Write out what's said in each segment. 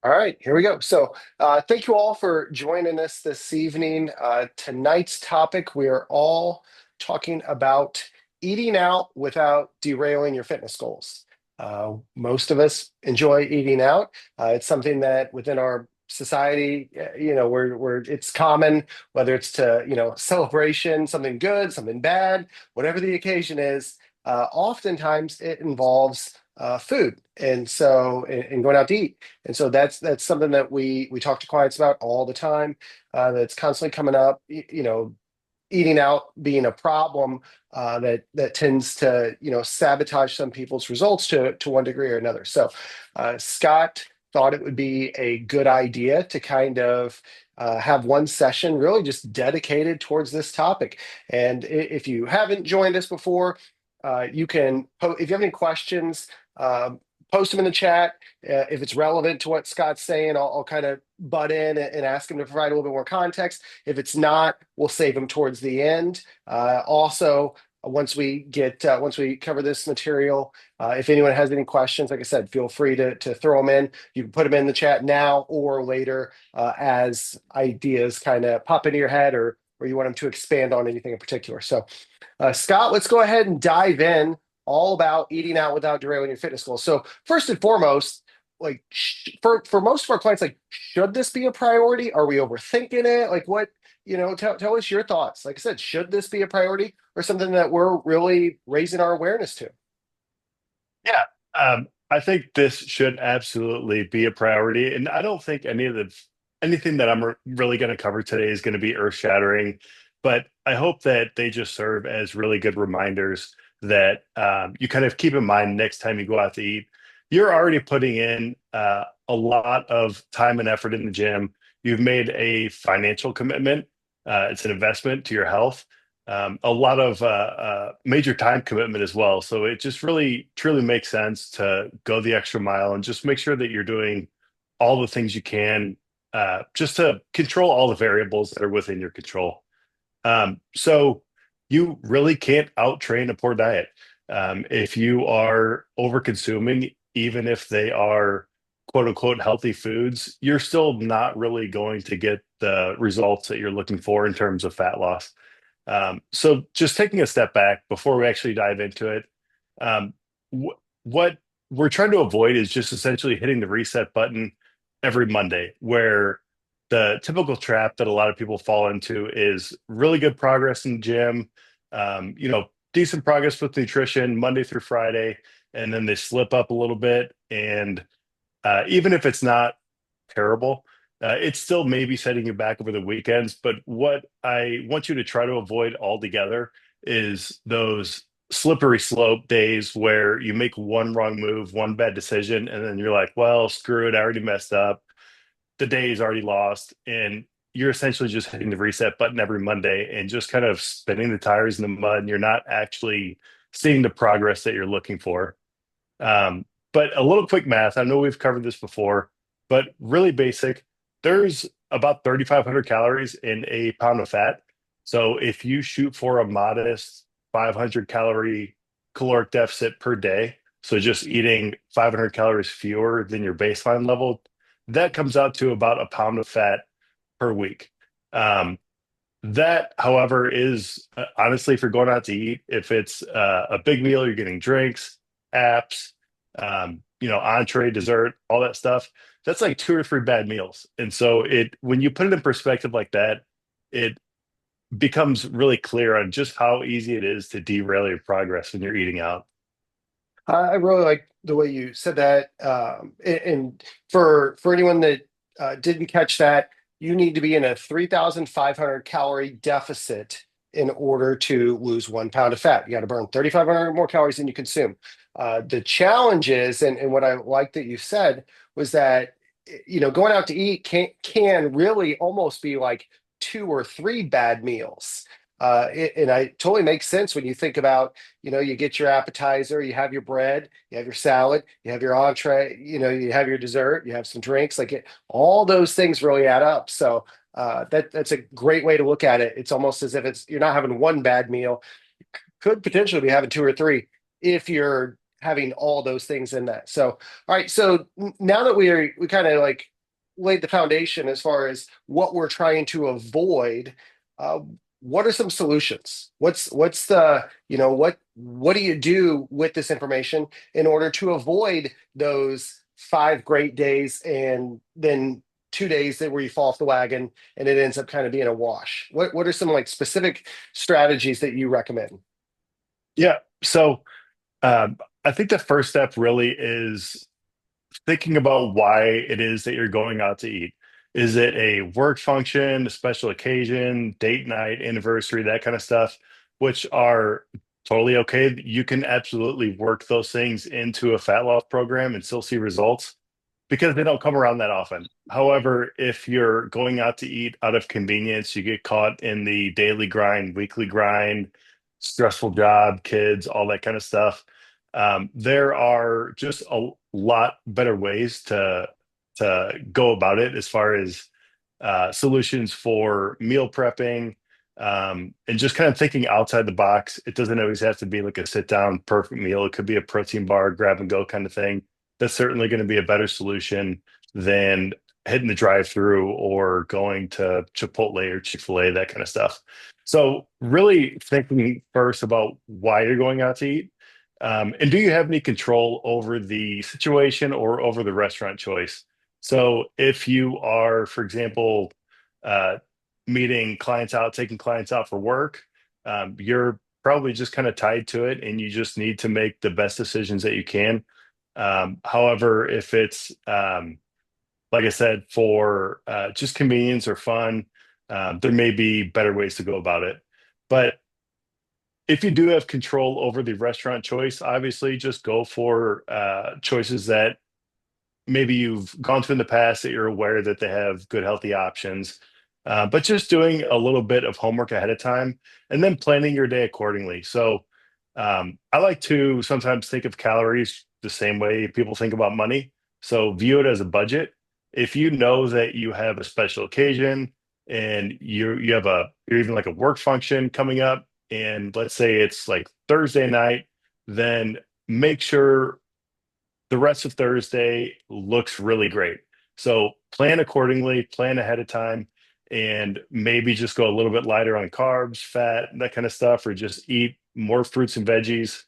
All right, here we go. Thank you all for joining us this evening. Tonight's topic, we are all talking about eating out without derailing your fitness goals. Most of us enjoy eating out. It's something that within our society, where it's common, whether it's to, celebration, something good, something bad, whatever the occasion is. Oftentimes it involves food, and going out to eat. And so that's something that we talk to clients about all the time. That's constantly coming up. Eating out being a problem that tends to sabotage some people's results to one degree or another. Scott thought it would be a good idea to kind of have one session really just dedicated towards this topic. And if you haven't joined us before, you can if you have any questions. Post them in the chat. If it's relevant to what Scott's saying, I'll kind of butt in and ask him to provide a little bit more context. If it's not, we'll save them towards the end. Also, once we cover this material, if anyone has any questions, like I said, feel free to throw them in. You can put them in the chat now or later as ideas kind of pop into your head or you want them to expand on anything in particular. Scott, let's go ahead and dive in all about eating out without derailing your fitness goals. So first and foremost, like for most of our clients, like should this be a priority? Are we overthinking it? Like what, tell us your thoughts. Like I said, should this be a priority or something that we're really raising our awareness to? Yeah, I think this should absolutely be a priority, and I don't think anything that really going to cover today is going to be earth-shattering, but I hope that they just serve as really good reminders that you kind of keep in mind next time you go out to eat. You're already putting in a lot of time and effort in the gym. You've made a financial commitment. It's an investment to your health, a lot of major time commitment as well. So it just really truly makes sense to go the extra mile and just make sure that you're doing all the things you can just to control all the variables that are within your control. So you really can't out train a poor diet. If you are over consuming, even if they are quote unquote healthy foods, you're still not really going to get the results that you're looking for in terms of fat loss. So just taking a step back before we actually dive into it, what we're trying to avoid is just essentially hitting the reset button every Monday, where the typical trap that a lot of people fall into is really good progress in the gym, decent progress with nutrition Monday through Friday, and then they slip up a little bit. And even if it's not terrible, it's still maybe setting you back over the weekends. But what I want you to try to avoid altogether is those slippery slope days where you make one wrong move, one bad decision, and then you're like, well, screw it, I already messed up. The day is already lost. And you're essentially just hitting the reset button every Monday and just kind of spinning the tires in the mud. And you're not actually seeing the progress that you're looking for. But a little quick math. I know we've covered this before, but really basic. There's about 3,500 calories in a pound of fat. So if you shoot for a modest 500 calorie caloric deficit per day, so just eating 500 calories fewer than your baseline level, that comes out to about a pound of fat per week. Um, that, however, is honestly, if you're going out to eat, if it's a big meal, you're getting drinks, apps, entree, dessert, all that stuff. That's like two or three bad meals. And so when you put it in perspective like that, it becomes really clear on just how easy it is to derail your progress when you're eating out. I really like the way you said that. And for anyone that didn't catch that, you need to be in a 3,500 calorie deficit in order to lose 1 pound of fat. You got to burn 3,500 more calories than you consume. The challenge is, and what I like that you said was that going out to eat can really almost be like two or three bad meals. And I totally makes sense when you think about, you get your appetizer, you have your bread, you have your salad, you have your entree, you have your dessert, you have some drinks. All those things really add up. So that's a great way to look at it. It's almost as if you're not having one bad meal, could potentially be having two or three if you're having all those things in that. So, all right. So now that we kind of like laid the foundation as far as what we're trying to avoid, uh, what are some solutions? What's the, what do you do with this information in order to avoid those 5 great days and then 2 days where you fall off the wagon and it ends up kind of being a wash? What are some like specific strategies that you recommend? Yeah. So I think the first step really is thinking about why it is that you're going out to eat. Is it a work function, a special occasion, date night, anniversary, that kind of stuff, which are totally okay. You can absolutely work those things into a fat loss program and still see results because they don't come around that often. However, if you're going out to eat out of convenience, you get caught in the daily grind, weekly grind, stressful job, kids, all that kind of stuff. There are just a lot better ways to go about it as far as solutions for meal prepping, and just kind of thinking outside the box. It doesn't always have to be like a sit down perfect meal. It could be a protein bar, grab and go kind of thing. That's certainly going to be a better solution than hitting the drive through or going to Chipotle or Chick-fil-A, that kind of stuff. So, really thinking first about why you're going out to eat. And do you have any control over the situation or over the restaurant choice? So if you are, for example, uh, meeting clients out, taking clients out for work, you're probably just kind of tied to it and you just need to make the best decisions that you can. However, if it's, like I said, for just convenience or fun, there may be better ways to go about it. But if you do have control over the restaurant choice, obviously just go for choices that maybe you've gone to in the past that you're aware that they have good, healthy options. But just doing a little bit of homework ahead of time and then planning your day accordingly. So I like to sometimes think of calories the same way people think about money. So view it as a budget. If you know that you have a special occasion and you have a you're even like a work function coming up, and let's say it's like Thursday night, then make sure the rest of Thursday looks really great. So plan accordingly, plan ahead of time, and maybe just go a little bit lighter on carbs, fat, that kind of stuff, or just eat more fruits and veggies,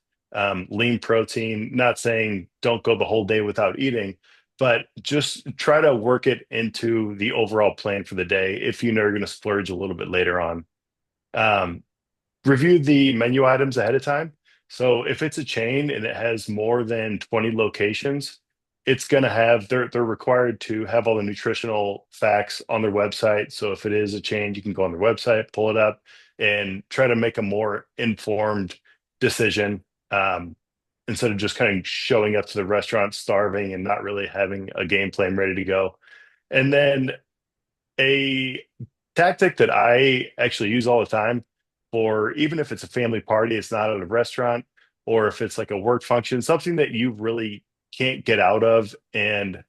lean protein. Not saying don't go the whole day without eating, but just try to work it into the overall plan for the day if you know you're going to splurge a little bit later on. Um, Review the menu items ahead of time. So if it's a chain and it has more than 20 locations, it's going to have they're required to have all the nutritional facts on their website. So if it is a chain, you can go on their website, pull it up, and try to make a more informed decision, instead of just kind of showing up to the restaurant starving and not really having a game plan ready to go. And then a tactic that I actually use all the time for even if it's a family party, it's not at a restaurant, or if it's like a work function, something that you really can't get out of, and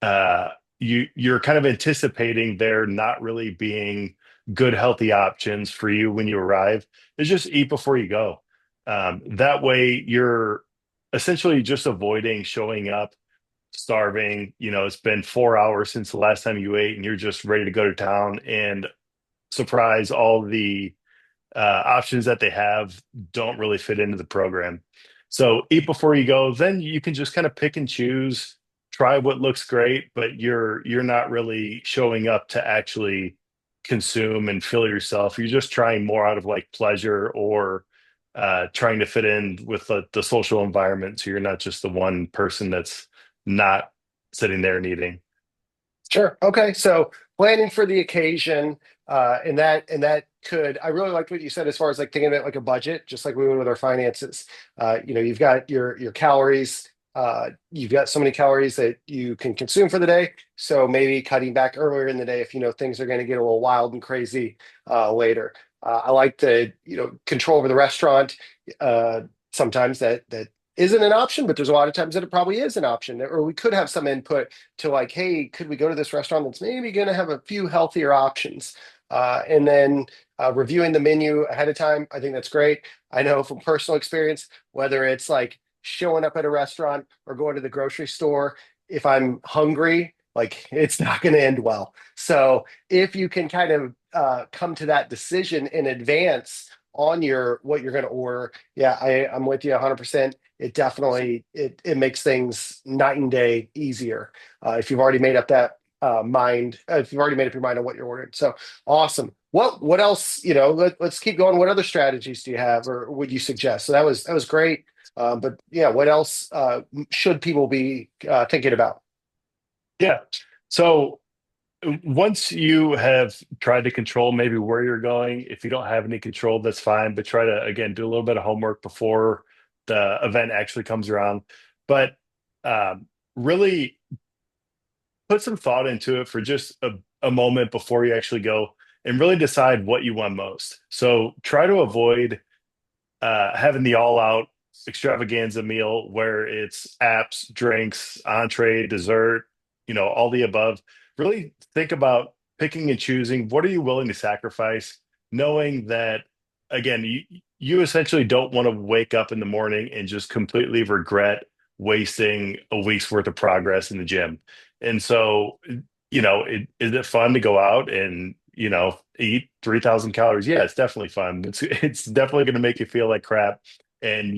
uh, you're kind of anticipating there not really being good, healthy options for you when you arrive, is just eat before you go. That way, you're essentially just avoiding showing up starving. It's been 4 hours since the last time you ate, and you're just ready to go to town. And surprise, all the options that they have don't really fit into the program. So eat before you go. Then you can just kind of pick and choose, try what looks great, but you're not really showing up to actually consume and fill yourself. You're just trying more out of like pleasure or trying to fit in with the social environment. So you're not just the one person that's not sitting there and eating. Sure. Okay. So planning for the occasion, and that could, I really liked what you said as far as like thinking of it like a budget, just like we would with our finances. You've got your calories. You've got so many calories that you can consume for the day. So maybe cutting back earlier in the day if you know things are going to get a little wild and crazy later. I like the control over the restaurant. Uh, Sometimes that isn't an option, but there's a lot of times that it probably is an option. Or we could have some input to like, hey, could we go to this restaurant that's maybe going to have a few healthier options? And then reviewing the menu ahead of time, I think that's great. I know from personal experience, whether it's like showing up at a restaurant or going to the grocery store, if I'm hungry like it's not going to end well. So if you can kind of come to that decision in advance on your what you're going to order, yeah, I'm with you 100%. It definitely it makes things night and day easier if you've already made up that mind. If you've already made up your mind on what you're ordering. So awesome. What else? Let's keep going. What other strategies do you have, or would you suggest? So that was great. But yeah, what else should people be thinking about? Yeah. So once you have tried to control maybe where you're going, if you don't have any control, that's fine. But try to, again, do a little bit of homework before the event actually comes around. But really put some thought into it for just a moment before you actually go and really decide what you want most. So try to avoid having the all out extravaganza meal where it's apps, drinks, entree, dessert, all the above. Really think about picking and choosing what are you willing to sacrifice, knowing that, again, you essentially don't want to wake up in the morning and just completely regret wasting a week's worth of progress in the gym. And so, is it fun to go out and, eat 3,000 calories? Yeah, it's definitely fun. It's definitely going to make you feel like crap, and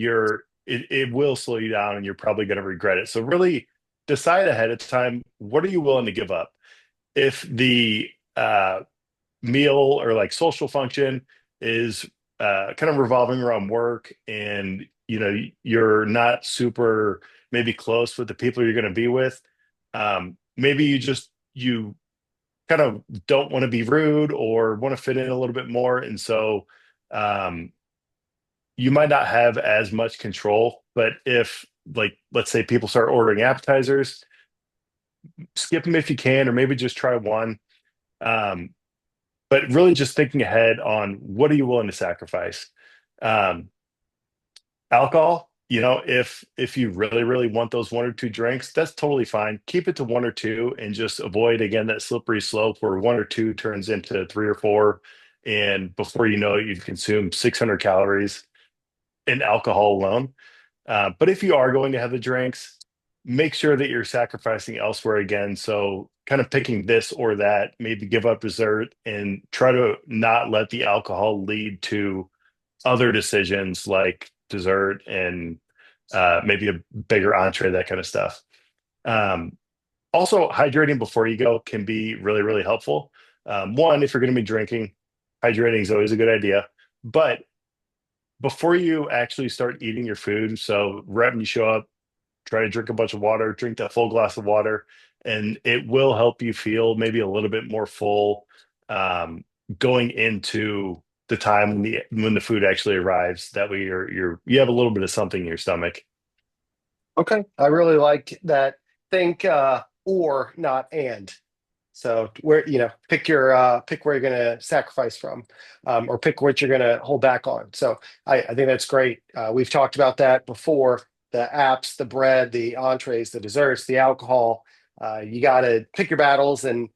it will slow you down, and you're probably going to regret it. So really decide ahead of time, what are you willing to give up? If the meal or like social function is kind of revolving around work, and you're not super maybe close with the people you're going to be with, maybe you kind of don't want to be rude or want to fit in a little bit more. And so um, you might not have as much control. But if, like, let's say people start ordering appetizers, skip them if you can, or maybe just try one. Um, but really just thinking ahead on what are you willing to sacrifice. Um, Alcohol, if you really, really want those one or two drinks, that's totally fine. Keep it to one or two and just avoid, again, that slippery slope where one or two turns into three or four. And before you know it, you've consumed 600 calories in alcohol alone. But if you are going to have the drinks, make sure that you're sacrificing elsewhere again. So, kind of picking this or that, maybe give up dessert and try to not let the alcohol lead to other decisions like dessert and maybe a bigger entree, that kind of stuff. Um, Also, hydrating before you go can be really, really helpful. One, if you're going to be drinking, hydrating is always a good idea. But before you actually start eating your food, so right when you show up, try to drink a bunch of water, drink that full glass of water, and it will help you feel maybe a little bit more full um, going into the time when the food actually arrives. That way you have a little bit of something in your stomach. Okay, I really like that. Think or not and. So where pick where you're going to sacrifice from, or pick what you're going to hold back on. So I think that's great. We've talked about that before. The apps, the bread, the entrees, the desserts, the alcohol. You got to pick your battles, and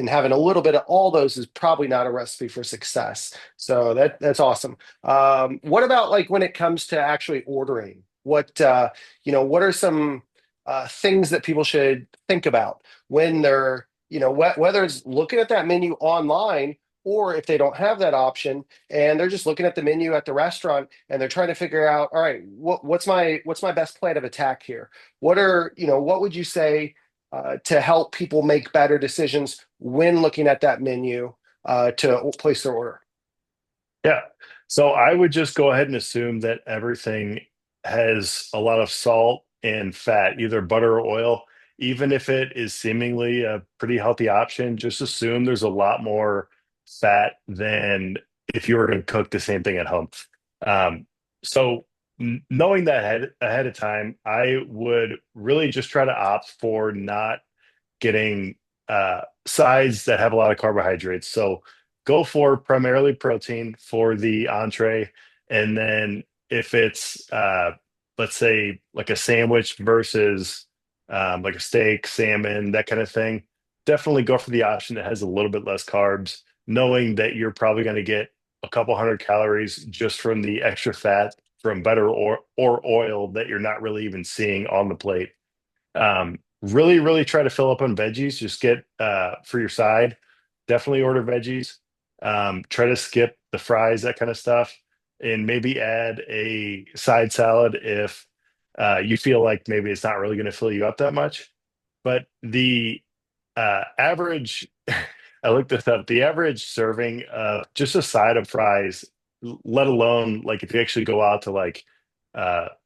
having a little bit of all those is probably not a recipe for success. So that's awesome. What about like when it comes to actually ordering? What are some things that people should think about when they're whether it's looking at that menu online, or if they don't have that option and they're just looking at the menu at the restaurant and they're trying to figure out, all right, what's my best plan of attack here? What would you say to help people make better decisions when looking at that menu to place their order? Yeah. So I would just go ahead and assume that everything has a lot of salt and fat, either butter or oil. Even if it is seemingly a pretty healthy option, just assume there's a lot more fat than if you were going to cook the same thing at home. Um, so knowing that ahead of time, I would really just try to opt for not getting sides that have a lot of carbohydrates. So go for primarily protein for the entree. And then if it's, let's say, like a sandwich versus like a steak, salmon, that kind of thing, definitely go for the option that has a little bit less carbs, knowing that you're probably going to get a couple hundred calories just from the extra fat from butter or oil that you're not really even seeing on the plate. Really, really try to fill up on veggies. Just get for your side, definitely order veggies. Try to skip the fries, that kind of stuff, and maybe add a side salad if you feel like maybe it's not really going to fill you up that much. But the average, I looked this up, the average serving of just a side of fries, let alone like if you actually go out to like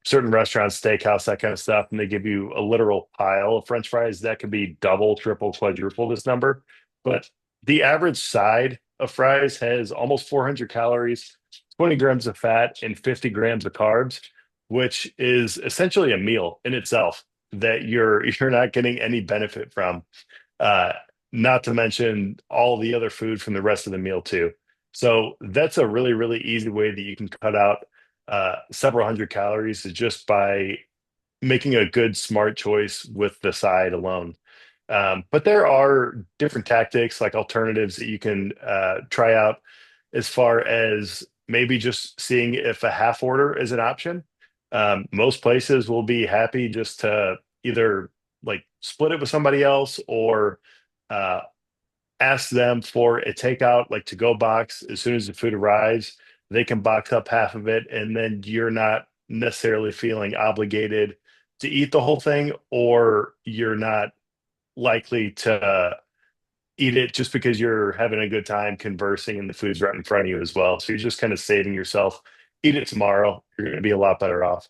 certain restaurants, steakhouse, that kind of stuff, and they give you a literal pile of French fries, that could be double, triple, quadruple this number. But the average side of fries has almost 400 calories, 20 grams of fat, and 50 grams of carbs, which is essentially a meal in itself that you're not getting any benefit from. Uh, Not to mention all the other food from the rest of the meal too. So that's a really, really easy way that you can cut out several hundred calories is just by making a good, smart choice with the side alone. But there are different tactics, like alternatives that you can try out as far as maybe just seeing if a half order is an option. Most places will be happy just to either like split it with somebody else or uh, ask them for a takeout, like to go box. As soon as the food arrives, they can box up half of it, and then you're not necessarily feeling obligated to eat the whole thing, or you're not likely to eat it just because you're having a good time conversing and the food's right in front of you as well. So you're just kind of saving yourself. Eat it tomorrow. You're going to be a lot better off.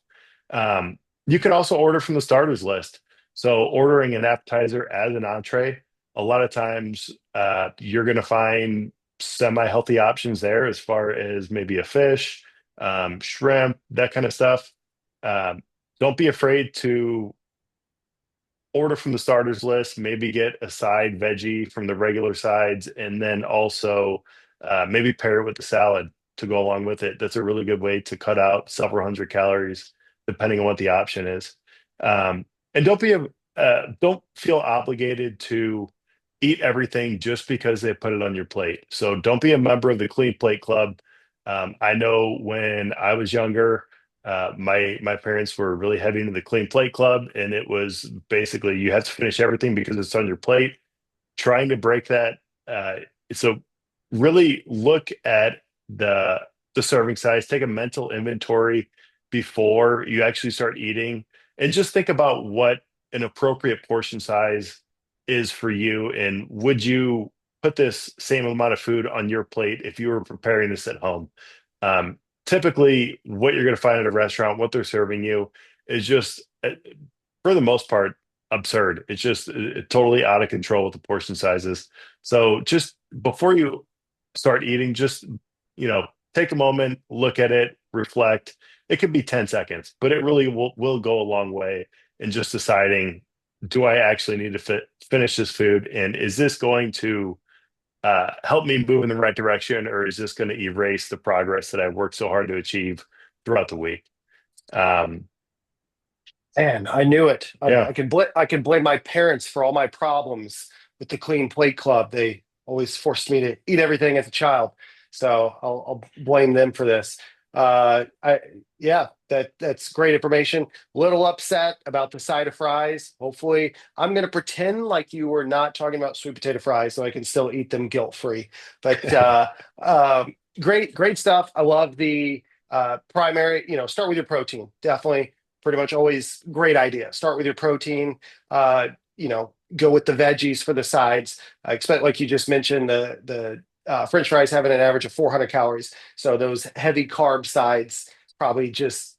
Um, you can also order from the starters list. So ordering an appetizer as an entree, a lot of times you're going to find semi-healthy options there as far as maybe a fish, shrimp, that kind of stuff. Um, don't be afraid to order from the starters list, maybe get a side veggie from the regular sides, and then also maybe pair it with the salad to go along with it. That's a really good way to cut out several hundred calories, depending on what the option is. Um, and don't feel obligated to eat everything just because they put it on your plate. So don't be a member of the Clean Plate Club. I know when I was younger, my parents were really heavy into the clean plate club, and it was basically you have to finish everything because it's on your plate. Trying to break that, uh, so really look at the serving size. Take a mental inventory before you actually start eating, and just think about what an appropriate portion size is for you, and would you put this same amount of food on your plate if you were preparing this at home? Typically what you're going to find at a restaurant, what they're serving you is just, for the most part, absurd. It's just totally out of control with the portion sizes. So just before you start eating, just, you know, take a moment, look at it, reflect. It could be 10 seconds, but it really will go a long way in just deciding, do I actually need to finish this food? And is this going to help me move in the right direction, or is this going to erase the progress that I've worked so hard to achieve throughout the week? Um, And I knew it. yeah, I can blame my parents for all my problems with the Clean Plate Club. They always forced me to eat everything as a child, so I'll blame them for this. I Yeah, that's great information. Little upset about the side of fries. Hopefully, I'm going to pretend like you were not talking about sweet potato fries, so I can still eat them guilt free. But great stuff. I love the primary. Start with your protein. Definitely pretty much always great idea. Start with your protein. Go with the veggies for the sides. I expect, like you just mentioned, the French fries having an average of 400 calories. So those heavy carb sides probably just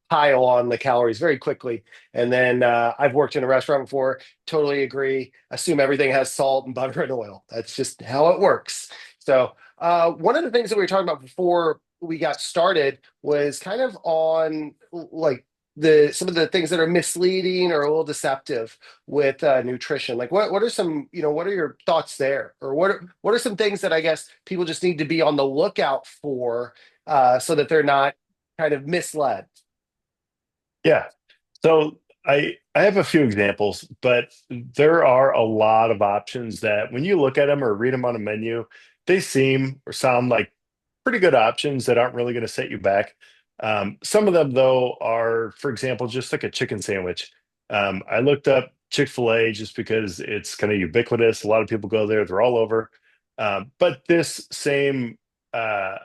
pile on the calories very quickly. And then I've worked in a restaurant before. Totally agree. Assume everything has salt and butter and oil. That's just how it works. So one of the things that we were talking about before we got started was kind of on like the some of the things that are misleading or a little deceptive with nutrition. Like what are some, what are your thoughts there? Or what are some things that I guess people just need to be on the lookout for so that they're not kind of misled? yeah. So I have a few examples, but there are a lot of options that when you look at them or read them on a menu, they seem or sound like pretty good options that aren't really going to set you back. Some of them, though, are, for example, just like a chicken sandwich. I looked up Chick-fil-A just because it's kind of ubiquitous. A lot of people go there, they're all over. But this same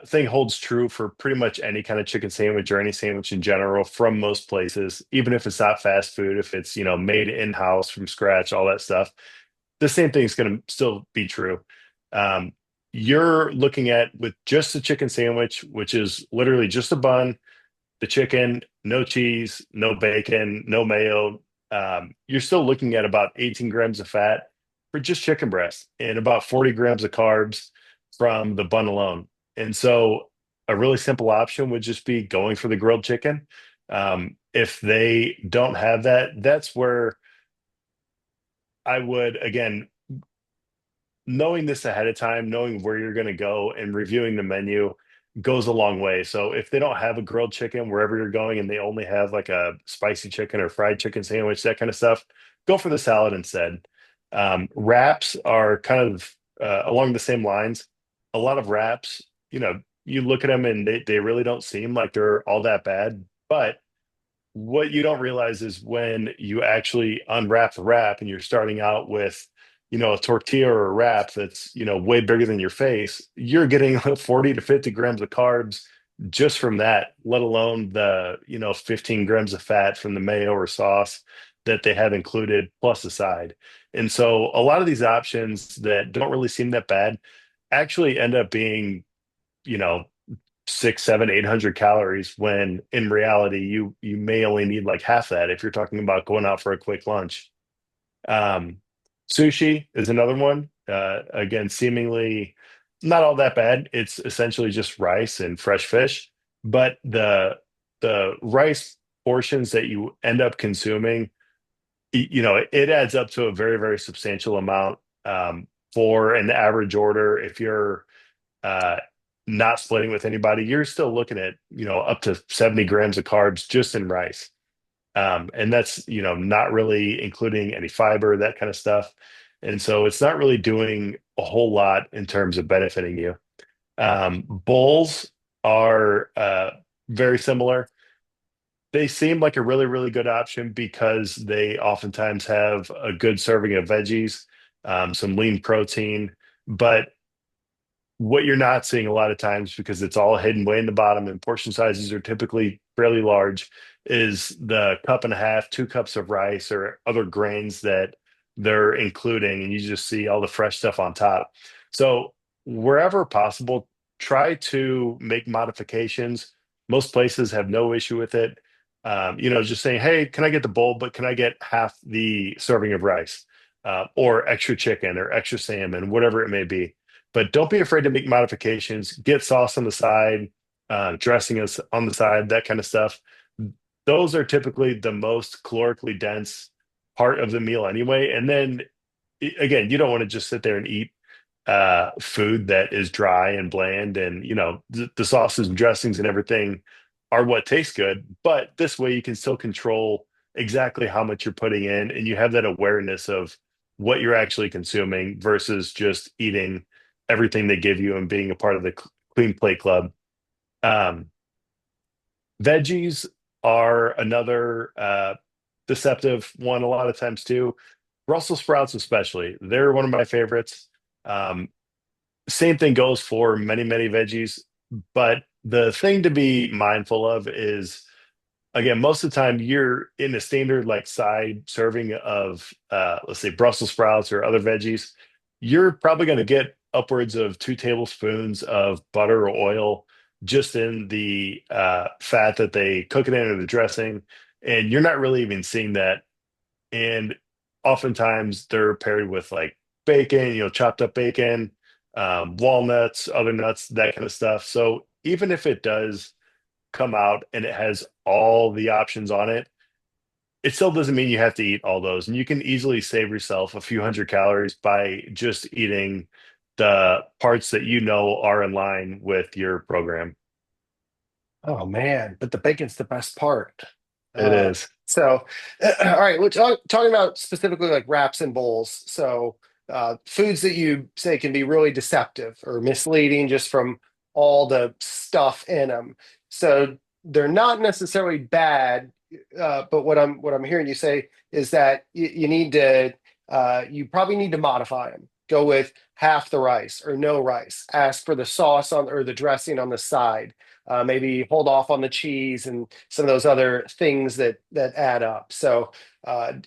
thing holds true for pretty much any kind of chicken sandwich or any sandwich in general from most places, even if it's not fast food, if it's, made in-house from scratch, all that stuff. The same thing is going to still be true. Um, you're looking at with just a chicken sandwich, which is literally just a bun, the chicken, no cheese, no bacon, no mayo. You're still looking at about 18 grams of fat for just chicken breast and about 40 grams of carbs from the bun alone. And so a really simple option would just be going for the grilled chicken. If they don't have that, that's where I would, again, knowing this ahead of time, knowing where you're going to go and reviewing the menu goes a long way. So if they don't have a grilled chicken wherever you're going and they only have like a spicy chicken or fried chicken sandwich, that kind of stuff, go for the salad instead. Wraps are kind of along the same lines. A lot of wraps, you look at them and they really don't seem like they're all that bad. But what you don't realize is when you actually unwrap the wrap and you're starting out with, a tortilla or a wrap that's, way bigger than your face, you're getting 40 to 50 grams of carbs just from that, let alone the, 15 grams of fat from the mayo or sauce that they have included plus a side. And so a lot of these options that don't really seem that bad actually end up being, you know, six, seven, 800 calories when in reality you may only need like half that if you're talking about going out for a quick lunch. Um, Sushi is another one. Again, seemingly not all that bad. It's essentially just rice and fresh fish, but the rice portions that you end up consuming, it adds up to a very, very substantial amount for an average order. If you're uh, not splitting with anybody, you're still looking at, up to 70 grams of carbs just in rice. And that's, not really including any fiber, that kind of stuff. And so it's not really doing a whole lot in terms of benefiting you. Bowls are very similar. They seem like a really, really good option because they oftentimes have a good serving of veggies, some lean protein, but what you're not seeing a lot of times because it's all hidden way in the bottom and portion sizes are typically fairly large is the cup and a half, 2 cups of rice or other grains that they're including, and you just see all the fresh stuff on top. So wherever possible, try to make modifications. Most places have no issue with it. Just saying, hey, can I get the bowl, but can I get half the serving of rice, or extra chicken or extra salmon, whatever it may be, but don't be afraid to make modifications. Get sauce on the side, dressing is on the side, that kind of stuff. Those are typically the most calorically dense part of the meal anyway. And then again, you don't want to just sit there and eat food that is dry and bland. And the sauces and dressings and everything are what tastes good. But this way, you can still control exactly how much you're putting in, and you have that awareness of what you're actually consuming versus just eating everything they give you and being a part of the clean plate club. Um, Veggies are another deceptive one a lot of times too. Brussels sprouts, especially, they're one of my favorites. Um, Same thing goes for many, many veggies. But the thing to be mindful of is, again, most of the time you're in a standard like side serving of, let's say, Brussels sprouts or other veggies, you're probably going to get upwards of 2 tablespoons of butter or oil just in the fat that they cook it in or the dressing. And you're not really even seeing that. And oftentimes they're paired with like bacon, chopped up bacon, walnuts, other nuts, that kind of stuff. So even if it does come out and it has all the options on it, it still doesn't mean you have to eat all those. And you can easily save yourself a few hundred calories by just eating the parts that are in line with your program. Oh man, but the bacon's the best part. It is. So, all right, we're talking about specifically like wraps and bowls. So, foods that you say can be really deceptive or misleading just from all the stuff in them. So, they're not necessarily bad. but what I'm hearing you say is that you need to you probably need to modify them. Go with half the rice or no rice. Ask for the sauce on or the dressing on the side. Maybe hold off on the cheese and some of those other things that add up. So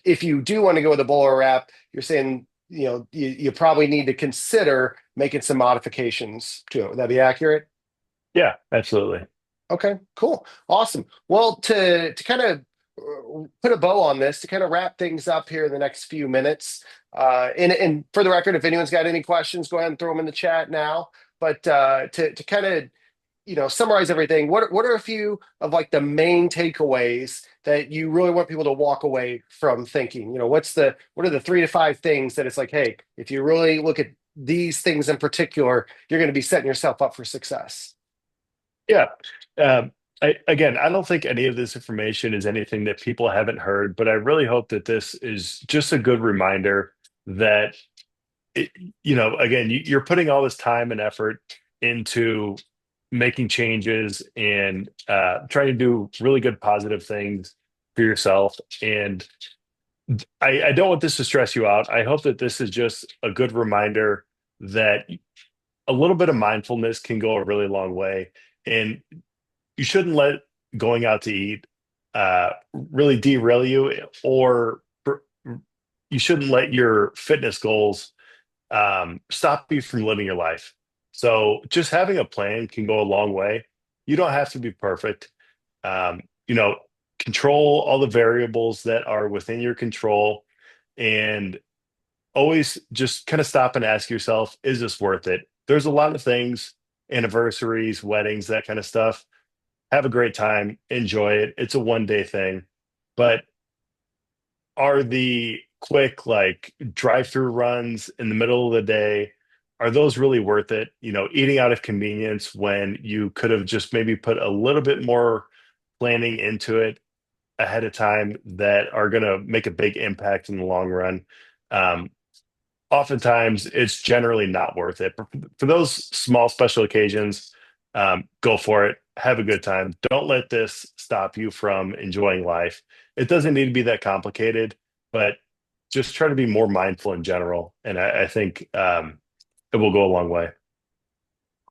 if you do want to go with a bowler wrap, you're saying you probably need to consider making some modifications to it. Would that be accurate? Yeah, absolutely. Okay, cool. Awesome. Well, to kind of put a bow on this, to kind of wrap things up here in the next few minutes. And for the record, if anyone's got any questions, go ahead and throw them in the chat now. But to kind of summarize everything, what are a few of like the main takeaways that you really want people to walk away from thinking? What are the 3 to 5 things that it's like, hey, if you really look at these things in particular, you're going to be setting yourself up for success. Yeah. I don't think any of this information is anything that people haven't heard, but I really hope that this is just a good reminder that it, again, you're putting all this time and effort into making changes and trying to do really good positive things for yourself. And I don't want this to stress you out. I hope that this is just a good reminder that a little bit of mindfulness can go a really long way. And you shouldn't let going out to eat really derail you, or you shouldn't let your fitness goals stop you from living your life. So just having a plan can go a long way. You don't have to be perfect. Um, you know, control all the variables that are within your control, and always just kind of stop and ask yourself, is this worth it? There's a lot of things, anniversaries, weddings, that kind of stuff. Have a great time, enjoy it. It's a 1 day thing. But are the quick like drive-through runs in the middle of the day, are those really worth it? Eating out of convenience when you could have just maybe put a little bit more planning into it ahead of time that are going to make a big impact in the long run. Um, Oftentimes it's generally not worth it. But for those small special occasions, go for it. Have a good time. Don't let this stop you from enjoying life. It doesn't need to be that complicated, but just try to be more mindful in general. And I think it will go a long way.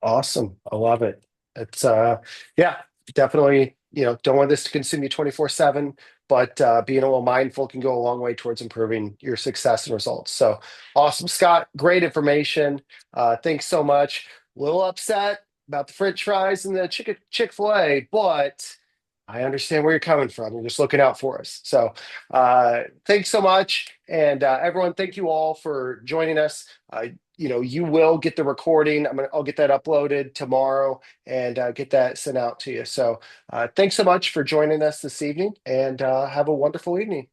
Awesome. I love it. It's yeah, definitely, don't want this to consume you 24/7, but being a little mindful can go a long way towards improving your success and results. So awesome, Scott. Great information. Thanks so much. A little upset about the French fries and the Chick-fil-A, but I understand where you're coming from. You're just looking out for us. So thanks so much. And everyone, thank you all for joining us. You will get the recording. I'll get that uploaded tomorrow and get that sent out to you. So thanks so much for joining us this evening and have a wonderful evening.